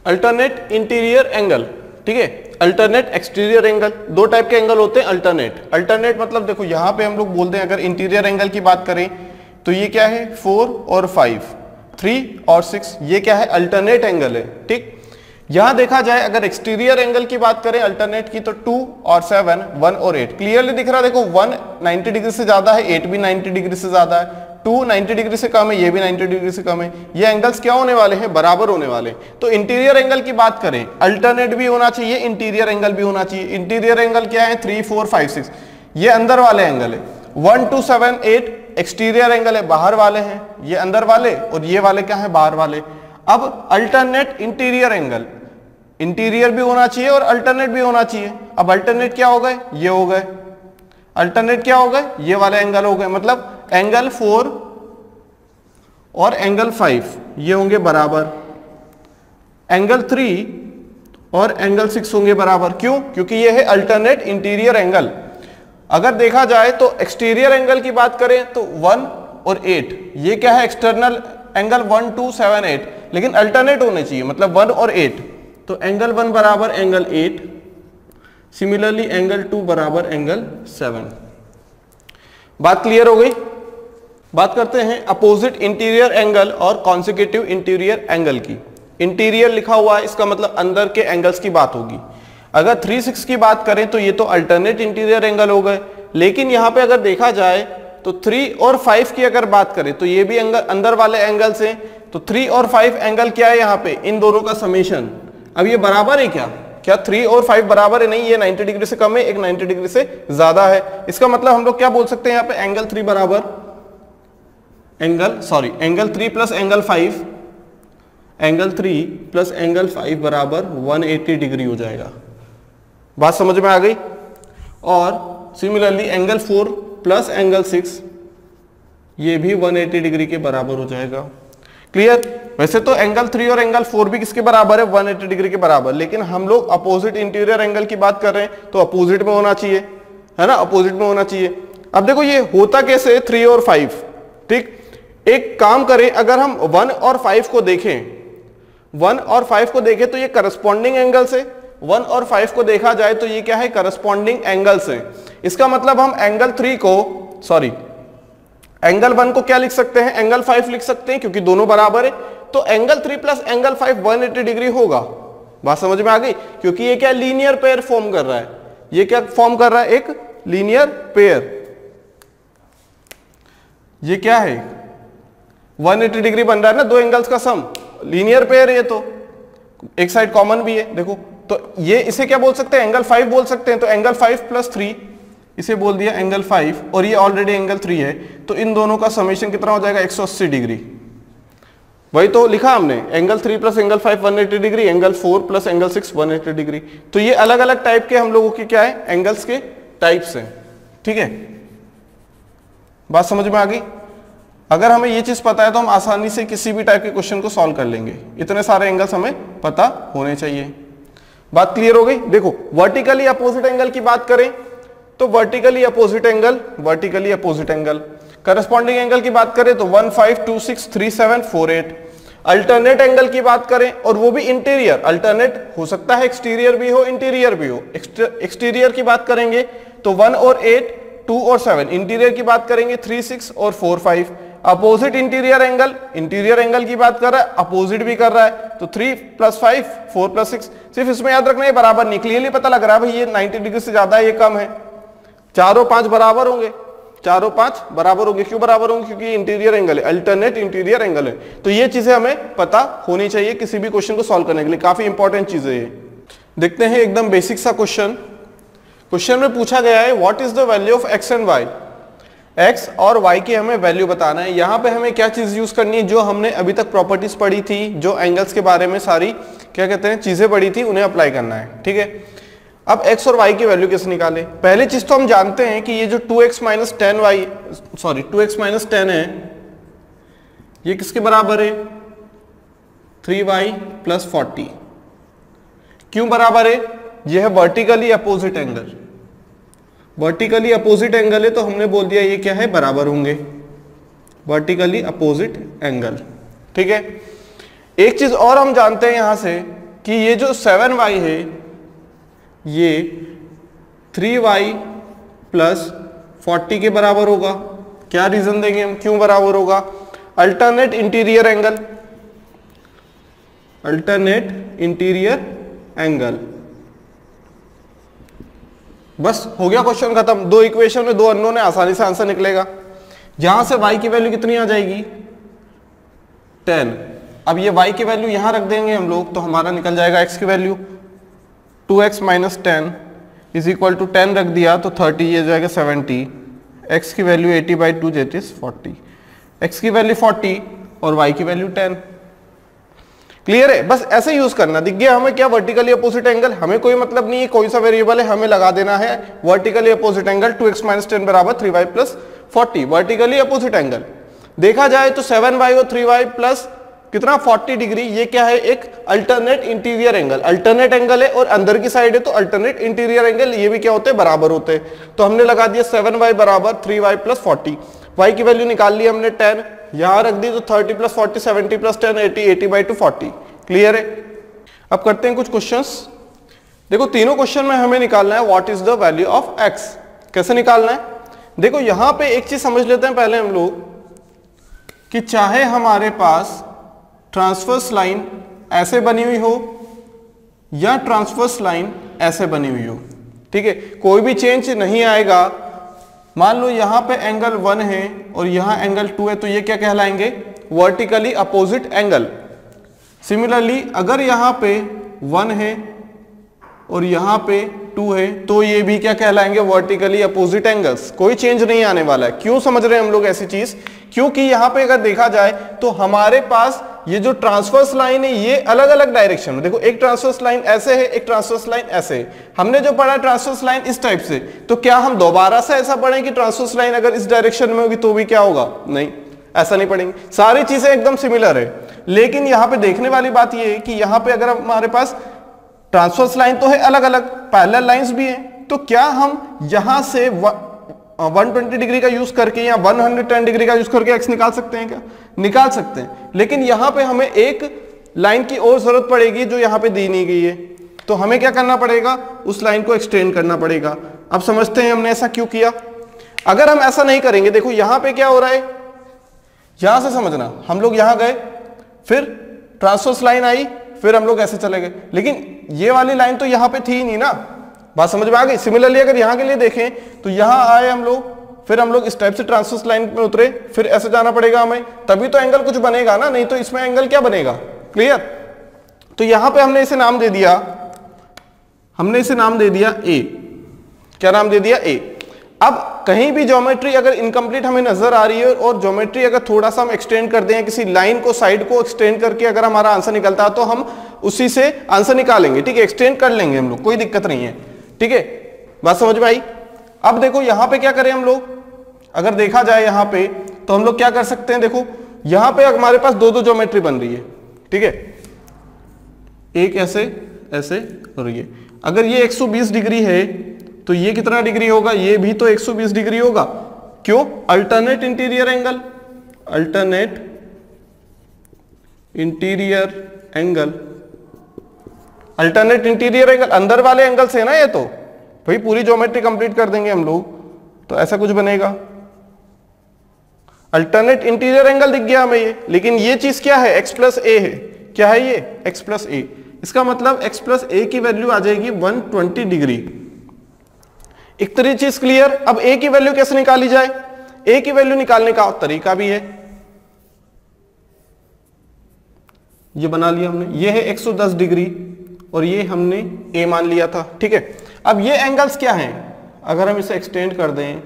Alternate interior angle, ठीक है। Alternate exterior angle, दो टाइप के एंगल होते हैं अल्टरनेट मतलब देखो यहां पे हम लोग बोलते हैं, अगर इंटीरियर एंगल की बात करें तो ये क्या है 4 और 5, 3 और 6, ये क्या है अल्टरनेट एंगल है, ठीक। यहां देखा जाए अगर एक्सटीरियर एंगल की बात करें अल्टरनेट की तो 2 और 7, 1 और 8 क्लियरली दिख रहा है। देखो 1 90 डिग्री से ज्यादा है, 8 भी 90 डिग्री से ज्यादा है, 2 90 डिग्री से कम है, ये भी 90 डिग्री से कम है। ये एंगल्स क्या होने वाले हैं, बराबर होने वाले। तो इंटीरियर एंगल की बात करें अल्टरनेट भी होना चाहिए, इंटीरियर एंगल भी होना चाहिए। इंटीरियर एंगल क्या है 3 4 5 6, ये अंदर वाले एंगल है। 1 2 7 8 एक्सटीरियर एंगल है, बाहर वाले हैं, ये अंदर वाले और ये वाले क्या है बाहर वाले। अब अल्टरनेट इंटीरियर एंगल, इंटीरियर भी होना चाहिए और अल्टरनेट भी होना चाहिए। अब अल्टरनेट क्या हो गए, ये हो गए, अल्टरनेट क्या हो गए, ये वाले एंगल हो गए। मतलब एंगल 4 और एंगल 5 ये होंगे बराबर, एंगल 3 और एंगल 6 होंगे बराबर। क्यों, क्योंकि ये है अल्टरनेट इंटीरियर एंगल। अगर देखा जाए तो एक्सटीरियर एंगल की बात करें तो 1 और 8 ये क्या है एक्सटर्नल एंगल 1 2 7 8, लेकिन अल्टरनेट होने चाहिए, मतलब 1 और 8। तो एंगल 1 बराबर एंगल 8, सिमिलरली एंगल 2 बराबर एंगल 7। बात क्लियर हो गई। बात करते हैं अपोजिट इंटीरियर एंगल और कॉन्सेक्यूटिव इंटीरियर एंगल की। इंटीरियर लिखा हुआ है, इसका मतलब अंदर के एंगल्स की बात होगी। अगर 3 6 की बात करें तो ये तो अल्टरनेट इंटीरियर एंगल हो गए, लेकिन यहां पे अगर देखा जाए तो 3 और 5 की अगर बात करें तो ये भी अंदर वाले एंगल्स हैं। तो 3 और 5 एंगल क्या है यहाँ पे, इन दोनों का समेशन। अब ये बराबर है क्या 3 और 5 बराबर है? नहीं, ये 90 डिग्री से कम है, एक 90 डिग्री से ज्यादा है। इसका मतलब हम लोग क्या बोल सकते हैं यहाँ पे, एंगल 3 बराबर angle 3 plus angle 5, angle 3 plus angle 5 बराबर 180 डिग्री हो जाएगा। बात समझ में आ गई। और सिमिलरली एंगल 4 प्लस एंगल 6 ये भी 180 डिग्री के बराबर हो जाएगा। क्लियर। वैसे तो एंगल 3 और एंगल 4 भी किसके बराबर है, 180 डिग्री के बराबर, लेकिन हम लोग अपोजिट इंटीरियर एंगल की बात कर रहे हैं तो अपोजिट में होना चाहिए, है ना, अपोजिट में होना चाहिए। अब देखो ये होता कैसे 3 और 5, ठीक। एक काम करें, अगर हम 1 और 5 को देखें, 1 और 5 को देखें तो ये करस्पॉन्डिंग एंगल्स है। 1 और 5 को देखा जाए तो ये क्या है, करस्पॉन्डिंग एंगल्स है। इसका मतलब हम एंगल 3 को एंगल 1 को क्या लिख सकते हैं, एंगल 5 लिख सकते हैं, क्योंकि दोनों बराबर है। तो एंगल 3 प्लस एंगल 5 180 डिग्री होगा। बात समझ में आ गई। क्योंकि ये क्या लीनियर पेयर फॉर्म कर रहा है, ये क्या फॉर्म कर रहा है, एक लीनियर पेयर। ये क्या है 180 डिग्री बन रहा है ना, दो एंगल्स का सम, लीनियर पेयर है। तो एक साइड कॉमन भी है देखो, तो ये इसे क्या बोल सकते हैं, एंगल 5 बोल सकते हैं। तो एंगल 5 प्लस 3 इसे बोल दिया एंगल 5, और ये ऑलरेडी एंगल 3 है। तो इन दोनों का समेशन कितना हो जाएगा, 180 डिग्री। वही तो लिखा हमने, angle 3 plus angle 5 180 degree, angle 4 plus angle 6 180 degree. तो ये अलग अलग टाइप के हम लोगों के क्या है, एंगल्स के टाइप्स हैं, ठीक है। बात समझ में आ गई। अगर हमें ये चीज पता है तो हम आसानी से किसी भी टाइप के क्वेश्चन को सॉल्व कर लेंगे। इतने सारे एंगल्स हमें पता होने चाहिए। बात क्लियर हो गई। देखो वर्टिकली अपोजिट एंगल की बात करें तो vertically opposite angle, corresponding angle की बात करें तो 1 5 2 6 3 7 4 8। अल्टरनेट एंगल की बात करें, और वो भी इंटीरियर, अल्टरनेट हो सकता है एक्सटीरियर भी हो इंटीरियर भी हो। एक्सटीरियर की बात करेंगे तो 1 और 8 2 और 7। इंटीरियर की बात करेंगे 3 6 और 4 5। Opposite interior angle, interior angle की बात कर रहा है, अपोजिट भी कर रहा है। तो 3 प्लस 5 4 प्लस 6। सिर्फ इसमें याद रखना है बराबर नहीं, क्लियरली पता लग रहा है भाई ये 90 डिग्री से ज्यादा है, ये कम है। 4 और 5 बराबर होंगे, 4 और 5 बराबर होंगे। क्यों बराबर होंगे, क्योंकि इंटीरियर एंगल है, अल्टरनेट इंटीरियर एंगल है। तो ये चीजें हमें पता होनी चाहिए किसी भी क्वेश्चन को सॉल्व करने के लिए, काफी इंपॉर्टेंट चीजें है। देखते हैं एकदम बेसिक सा क्वेश्चन। क्वेश्चन में पूछा गया है what is the value of X and Y. X और वाई की हमें वैल्यू बताना है। यहां पे हमें क्या चीज यूज करनी है, जो हमने अभी तक प्रॉपर्टीज पढ़ी थी, जो एंगल्स के बारे में सारी क्या कहते हैं चीजें पढ़ी थी, उन्हें अप्लाई करना है, ठीक है। अब x और y की वैल्यू कैसे निकाले। पहली चीज तो हम जानते हैं कि ये जो 2x माइनस 10 है, ये किसके बराबर है, 3y प्लस 40। क्यों बराबर है, ये है vertically opposite angle. Vertically opposite angle है तो हमने बोल दिया ये क्या है, बराबर होंगे, वर्टिकली अपोजिट एंगल, ठीक है। एक चीज और हम जानते हैं यहां से कि ये जो 7y है ये 3y प्लस 40 के बराबर होगा। क्या रीजन देंगे हम क्यों बराबर होगा? Alternate interior angle, alternate interior angle. बस हो गया क्वेश्चन खत्म। दो इक्वेशन में दो अननोन है, आसानी से आंसर निकलेगा। यहां से y की वैल्यू कितनी आ जाएगी? 10। अब ये y की वैल्यू यहां रख देंगे हम लोग तो हमारा निकल जाएगा x की value 2x minus 10 is equal to 10 रख दिया तो 30, ये जाएगा 70। x की वैल्यू 80/2 दैट इज 40। x की वैल्यू 40 और y की वैल्यू 10। क्लियर है? बस ऐसे यूज करना। दिख गया हमें क्या? Vertically opposite angle. हमें कोई मतलब नहीं है कोई सा वेरिएबल है, हमें लगा देना है vertically opposite angle 2x minus 10 बराबर 3y plus 40। Vertically opposite angle देखा जाए तो 7y और 3y प्लस कितना 40 डिग्री, ये क्या है? एक alternate interior angle. Alternate angle है और अंदर की साइड है तो अल्टरनेट इंटीरियर एंगल, ये भी क्या होते हैं? बराबर होते हैं। तो हमने लगा दिया 7y बराबर 3y प्लस 40। y की वैल्यू निकाल ली हमने 10, यहां रख दी तो 30 प्लस 40 70 प्लस 10 80, 80/2 40। क्लियर है? अब करते हैं कुछ क्वेश्चंस। देखो तीनों क्वेश्चन में हमें निकालना है what is the value of x। कैसे निकालना है? देखो यहां पे एक चीज समझ लेते हैं पहले हम लोग कि चाहे हमारे पास ट्रांसवर्स लाइन ऐसे बनी हुई हो या ट्रांसवर्स लाइन ऐसे बनी हुई हो, ठीक है, कोई भी चेंज नहीं आएगा। मान लो यहां पे एंगल 1 है और यहां एंगल 2 है तो ये क्या कहलाएंगे? Vertically opposite angle. सिमिलरली अगर यहां पे 1 है और यहां पे 2 है तो ये भी क्या कहलाएंगे? Vertically opposite angles. कोई चेंज नहीं आने वाला है। क्यों समझ रहे हैं हम लोग ऐसी चीज? क्योंकि यहां पे अगर देखा जाए तो हमारे पास ये जो ट्रांसवर्स लाइन है ये अलग अलग डायरेक्शन में, देखो एक ट्रांसवर्स लाइन ऐसे है, एक ट्रांसवर्स लाइन ऐसे है। हमने जो पढ़ा ट्रांसवर्स लाइन इस टाइप से, तो क्या हम दोबारा से ऐसा पढ़ें कि ट्रांसवर्स लाइन अगर इस डायरेक्शन में होगी तो भी क्या होगा? नहीं, ऐसा नहीं पढ़ेंगे। सारी चीजें एकदम सिमिलर है। लेकिन यहाँ पे देखने वाली बात ये है कि यहाँ पे अगर हमारे पास ट्रांसवर्स लाइन तो है अलग अलग, पैरेलल लाइंस भी हैं, तो क्या हम यहां से 120 डिग्री का यूज करके या 110 डिग्री का यूज करके एक्स निकाल सकते हैं क्या? निकाल सकते हैं। लेकिन यहां पे हमें एक लाइन की और जरूरत पड़ेगी जो यहां पे दी नहीं गई है, तो हमें क्या करना पड़ेगा? उस लाइन को एक्सटेंड करना पड़ेगा। अब समझते हैं हमने ऐसा क्यों किया। अगर हम ऐसा नहीं करेंगे, देखो यहां पे क्या हो रहा है, यहां से समझना, हम लोग यहां गए, फिर ट्रांसवर्स लाइन आई, फिर हम लोग ऐसे चले गए, लेकिन ये वाली लाइन तो यहां पे थी नहीं ना। बात समझ में आ गई? सिमिलरली अगर यहां के लिए देखें तो यहां आए हम लोग, फिर हम लोग इस टाइप से ट्रांसवर्स लाइन में उतरे, फिर ऐसे जाना पड़ेगा हमें, तभी तो एंगल कुछ बनेगा ना, नहीं तो इसमें एंगल क्या बनेगा? क्लियर? तो यहां पे हमने इसे नाम दे दिया, हमने इसे नाम दे दिया ए। क्या नाम दे दिया? ए। अब कहीं भी ज्योमेट्री अगर इनकम्प्लीट हमें नजर आ रही है और ज्योमेट्री अगर थोड़ा सा हम एक्सटेंड कर दें, किसी लाइन को साइड को एक्सटेंड करके अगर हमारा आंसर निकलता है तो हम उसी से आंसर निकालेंगे, ठीक है, एक्सटेंड कर लेंगे हम लोग, कोई दिक्कत नहीं है, ठीक है। बात समझ में आई? अब देखो यहां पे क्या करें हम लोग, अगर देखा जाए यहां पे तो हम लोग क्या कर सकते हैं, देखो यहां पे हमारे पास दो दो ज्योमेट्री बन रही है, ठीक है, एक ऐसे ऐसे और ये, अगर ये 120 डिग्री है तो ये कितना डिग्री होगा? ये भी तो 120 डिग्री होगा। क्यों? Alternate interior angle, alternate interior angle, alternate interior angle अंदर वाले एंगल से है ना, ये तो भाई पूरी ज्योमेट्री कंप्लीट कर देंगे हम लोग तो ऐसा कुछ बनेगा, अल्टरनेट इंटीरियर एंगल दिख गया हमें ये। लेकिन ये चीज क्या है? x प्लस ए है। क्या है ये? x प्लस ए। इसका मतलब x प्लस ए की वैल्यू आ जाएगी 120 डिग्री। एक तरीके चीज क्लियर। अब a की वैल्यू कैसे निकाली जाए? a की वैल्यू निकालने का तरीका भी है, ये बना लिया हमने, ये है 110 डिग्री और ये हमने a मान लिया था, ठीक है। अब ये एंगल्स क्या हैं? अगर हम इसे एक्सटेंड कर दें,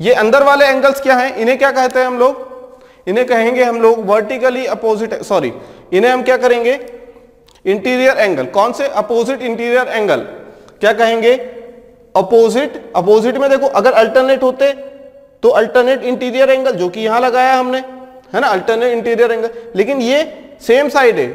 ये अंदर वाले एंगल्स क्या हैं? इन्हें क्या कहते हैं हम लोग? इन्हें कहेंगे हम लोग वर्टिकली अपोजिट, सॉरी इन्हें हम क्या करेंगे? Interior angle. कौन से? Opposite interior angle. क्या कहेंगे? अपोजिट। अपोजिट में देखो अगर अल्टरनेट होते तो अल्टरनेट इंटीरियर एंगल, जो कि यहां लगाया हमने, है ना, अल्टरनेट इंटीरियर एंगल, लेकिन ये सेम साइड है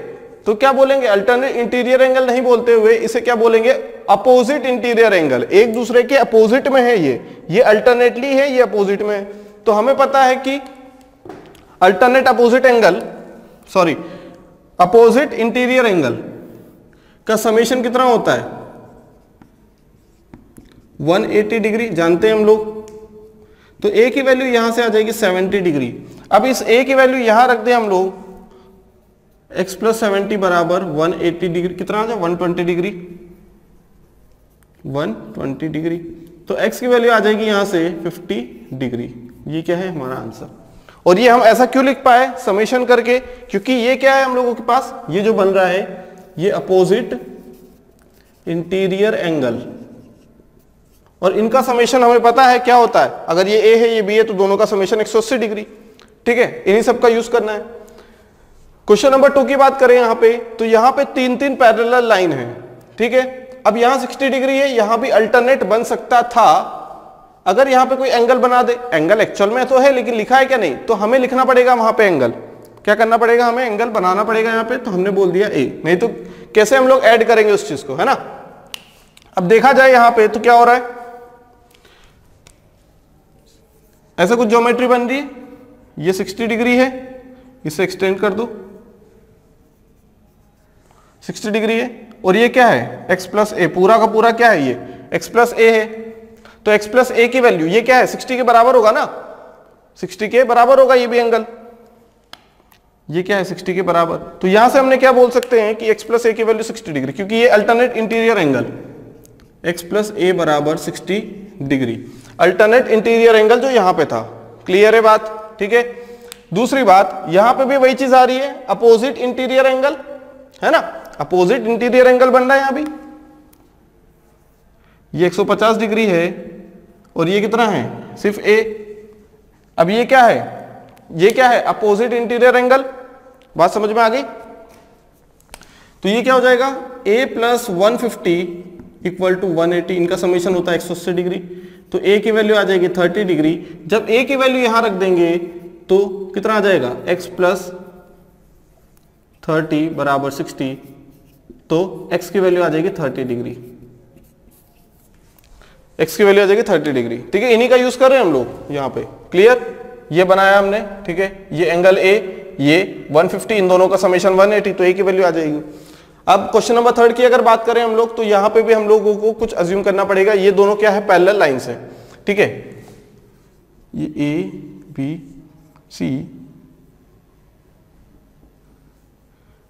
तो क्या बोलेंगे? अल्टरनेट इंटीरियर एंगल नहीं बोलते हुए इसे क्या बोलेंगे? Opposite interior angle. एक दूसरे के अपोजिट में है ये अल्टरनेटली है, ये अपोजिट में है। तो हमें पता है कि alternate opposite angle, sorry opposite interior angle का समेशन कितना होता है 180 डिग्री, जानते हैं हम लोग। तो ए की वैल्यू यहां से आ जाएगी 70 डिग्री। अब इस ए की वैल्यू यहां रख दें हम लोग, x प्लस 70 बराबर 180 डिग्री, कितना आ जाए 120 डिग्री, 120 डिग्री। तो x की वैल्यू आ जाएगी यहां से 50 डिग्री। ये क्या है हमारा आंसर। और ये हम ऐसा क्यों लिख पाए समेशन करके, क्योंकि ये क्या है हम लोगों के पास, ये जो बन रहा है ये अपोजिट इंटीरियर एंगल, और इनका समेशन हमें पता है क्या होता है, अगर ये a है ये b है तो दोनों का समेशन 180 डिग्री। ठीक है, इन्हीं सब का यूज करना है। क्वेश्चन नंबर 2 की बात करें यहां पे, तो यहां पे 3 पैरेलल लाइन है। ठीक है, अब यहां 60 डिग्री है, यहां भी अल्टरनेट बन सकता था अगर यहां पे कोई एंगल बना दे। एंगल एक्चुअल में तो है लेकिन लिखा है क्या नहीं, तो हमें लिखना पड़ेगा वहां पे एंगल, क्या करना पड़ेगा हमें, एंगल बनाना पड़ेगा यहां पे। तो हमने बोल दिया ए, नहीं तो कैसे हम लोग ऐड करेंगे उस चीज को, है ना। अब देखा जाए यहां पे तो क्या हो रहा है, ऐसा कुछ ज्योमेट्री बन रही है, ये 60 डिग्री है, इसे एक्सटेंड कर दो, 60 डिग्री है, और ये क्या है x प्लस ए, पूरा का पूरा क्या है ये x प्लस ए है। तो x प्लस ए की वैल्यू ये क्या है 60 के बराबर होगा ना, 60 के बराबर होगा ये भी एंगल, ये क्या है 60 के बराबर। तो यहां से हमने क्या बोल सकते हैं कि x प्लस ए की वैल्यू 60 डिग्री, क्योंकि ये alternate interior angle, x plus a बराबर 60 डिग्री, अल्टरनेट इंटीरियर एंगल जो यहां पे था। क्लियर है बात, ठीक है। दूसरी बात, यहां पे भी वही चीज आ रही है, अपोजिट इंटीरियर एंगल, है ना, अपोजिट इंटीरियर एंगल बन रहा है यहां भी, ये 150 डिग्री है और ये कितना है सिर्फ a। अब ये क्या है, ये क्या है अपोजिट इंटीरियर एंगल, बात समझ में आ गई। तो ये क्या हो जाएगा a प्लस 150 इक्वल टू 180, इनका समेशन होता है 180 डिग्री। तो a की वैल्यू आ जाएगी 30 डिग्री। जब a की वैल्यू यहां रख देंगे तो कितना आ जाएगा x प्लस 30 बराबर 60, तो x की वैल्यू आ जाएगी 30 डिग्री, x की वैल्यू आ जाएगी 30 डिग्री। ठीक है, इन्हीं का यूज कर रहे हैं हम लोग यहाँ पे। क्लियर, ये बनाया हमने, ठीक है, ये एंगल a, ये 150, इन दोनों का समेशन 180, तो a की वैल्यू आ जाएगी। अब क्वेश्चन नंबर 3 की अगर बात करें हम लोग, तो यहाँ पे भी हम लोगों को कुछ अज्यूम करना पड़ेगा। ये दोनों क्या है पैरेलल लाइंस है, ठीक है, ये a b c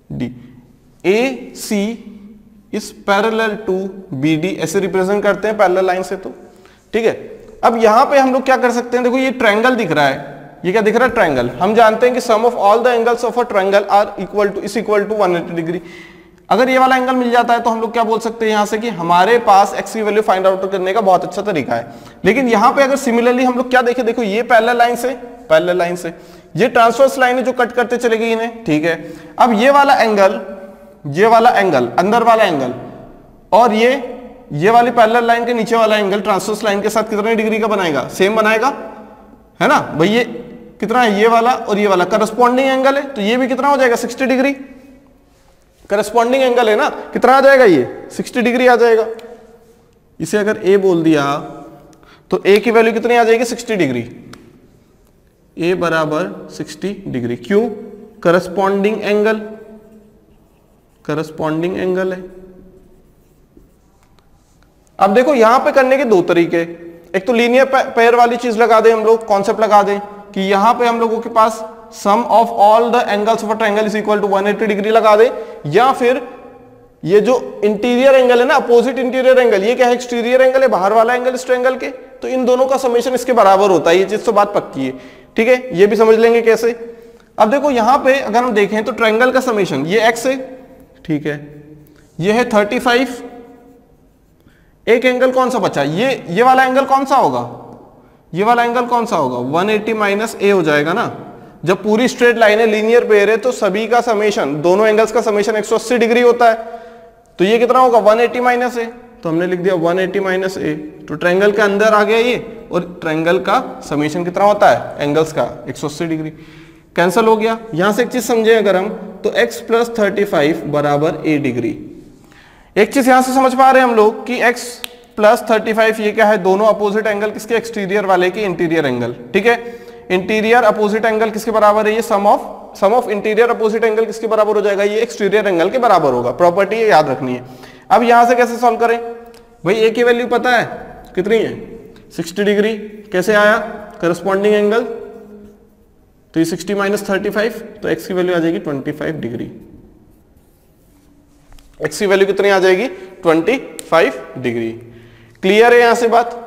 d, a c इस पैरेलल टू बी डी, ऐसे रिप्रेजेंट करते हैं पैरेलल लाइन से। तो ठीक है, अब यहां पे हम लोग क्या कर सकते हैं, देखो ये ट्रायंगल दिख रहा है, ये क्या दिख रहा है ट्रायंगल। हम जानते हैं कि sum of all the angles of a triangle are equal to is equal to 180 degree. अगर ये वाला एंगल मिल जाता है तो हम लोग क्या बोल सकते हैं यहां से कि हमारे पास x की वैल्यू फाइंड आउट करने का बहुत अच्छा तरीका है। लेकिन यहां पे अगर सिमिलरली हम लोग क्या देखें, देखो ये पैरेलल लाइन से, पैरेलल लाइन से ये ट्रांसवर्स लाइन है जो कट करते चले गई इन्हें। ठीक है, अब ये वाला एंगल, ये वाला एंगल, अंदर वाला एंगल, और ये वाली पैरेलल लाइन के नीचे वाला एंगल ट्रांसवर्स लाइन के साथ कितने डिग्री का बनाएगा, सेम बनाएगा, है ना भाई। ये कितना है, ये वाला और ये वाला करस्पॉन्डिंग एंगल है, तो ये भी कितना हो जाएगा 60 डिग्री, करस्पॉन्डिंग एंगल है ना, कितना आ जाएगा ये 60 डिग्री आ जाएगा। इसे अगर a बोल दिया तो a की वैल्यू कितनी आ जाएगी 60 डिग्री, a बराबर 60 डिग्री। क्यों, करस्पॉन्डिंग एंगल, करस्पॉन्डिंग एंगल है। अब देखो यहां पे करने के दो तरीके, एक तो लीनियर पेयर वाली चीज लगा दें हम लोग, कॉन्सेप्ट लगा दें कि यहां पे हम लोगों के पास sum of all the angles of a triangle is equal to 180 degree लगा दें, या फिर ये जो इंटीरियर एंगल है ना, अपोजिट इंटीरियर एंगल, ये क्या है एक्सटीरियर एंगल है, बाहर वाला एंगल इस ट्रायंगल के, तो इन दोनों का समेशन इसके बराबर होता है। ये चीज तो बात पक्की है, ठीक है, ये भी समझ लेंगे कैसे। अब देखो यहां पे अगर हम देखें तो ट्रायंगल का समेशन ये x है, ठीक है, ये है 35, एक एंगल कौन सा बचा, ये वाला एंगल कौन सा होगा, ये वाला एंगल कौन सा होगा 180 माइनस a हो जाएगा ना। जब पूरी स्ट्रेट लाइन है, लीनियर पेयर है, तो सभी का समेशन, दोनों एंगल्स का समेशन 180 डिग्री होता है। तो ये कितना होगा 180 माइनस a, तो हमने लिख दिया 180 माइनस a, तो ट्रायंगल के अंदर आ गया ये, और ट्रायंगल का समेशन कितना होता है एंगल्स का 180 डिग्री, कैंसिल हो गया। यहां से एक चीज समझे अगर हम, तो x प्लस 35 बराबर a डिग्री। एक चीज यहां से समझ पा रहे हैं हम लोग कि x प्लस 35 ये क्या है, दोनों अपोजिट एंगल किसके, एक्सटीरियर वाले के इंटीरियर एंगल, ठीक है। इंटीरियर अपोजिट एंगल किसके बराबर है, ये सम ऑफ इंटीरियर अपोजिट एंगल किसके बराबर हो जाएगा, ये एक्सटीरियर एंगल के बराबर होगा। प्रॉपर्टी ये याद रखनी है। अब यहां से कैसे सॉल्व करें भाई, ए की वैल्यू पता है कितनी है 60 डिग्री, कैसे आया करस्पॉन्डिंग एंगल, तो ये 60 माइनस 35, तो एक्स की वैल्यू आ जाएगी 25 डिग्री। एक्स की वैल्यू कितनी आ जाएगी 25 डिग्री। क्लियर है यहां से बात।